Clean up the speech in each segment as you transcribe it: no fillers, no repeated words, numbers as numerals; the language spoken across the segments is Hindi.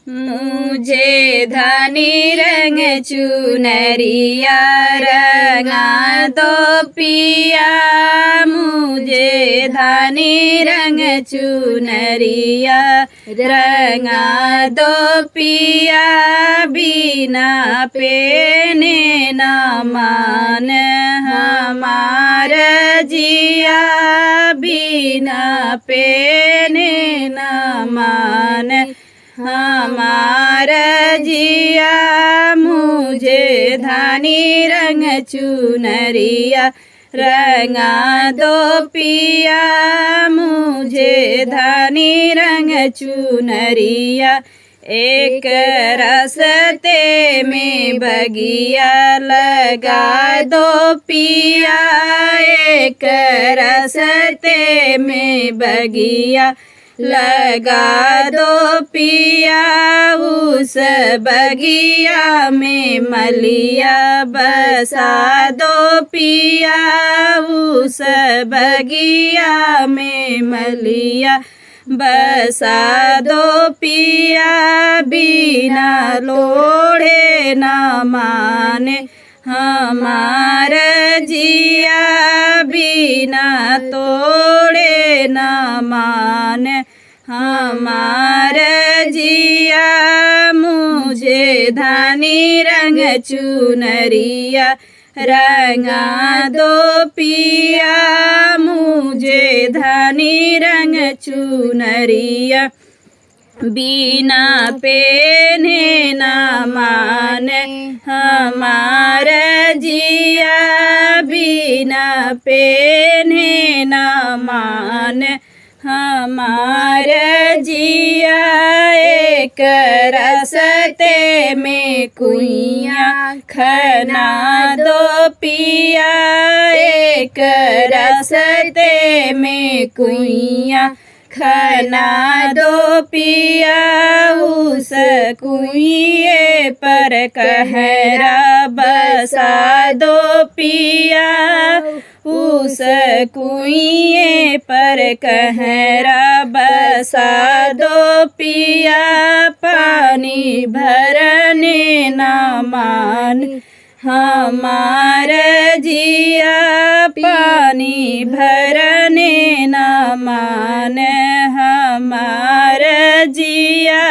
मुझे धानी रंग चुनरिया रंगा दो पिया, मुझे धानी रंग चुनरिया रंगा दो पिया, बिना पेने न मान हमार जिया, बिना पेने न मान हमार जिया, मुझे धानी रंग चुनरिया रंगा दो पिया, मुझे धानी रंग चुनरिया। एक रास्ते में बगिया लगा दो पिया, एक रास्ते में बगिया लगा दो पिया, उस बगिया में मलिया बसा दो पिया, उस बगिया में मलिया बसा दो पिया, बिना लोढ़े न माने हमार जिया, बिना तोड़े न माने हमार जिया, मुझे धानी रंग चुनरिया रंगा दो पिया, मुझे धानी रंग चुनरिया, बिना पेने न माने हमार जिया, बिना पेने न माने हमार जिया। एक रास्ते में कुइया खना दो पिया, एक रास्ते में कुइया खना दो पिया, उस कुइए पर कहरा बसा दो पिया, उस कुइए पर कहरा बसा दो पिया, पानी भरने न मान हमार जिया, पानी भरने न मान हमार जिया,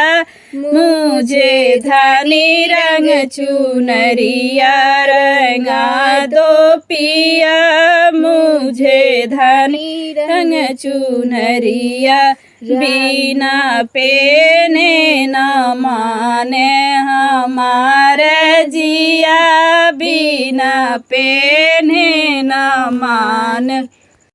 मुझे धानी रंग चुनरिया रंगा दो पिया, मुझे धानी रंग चुनरिया, बिना पेने न माने हमार जिया, बिना पेने न मान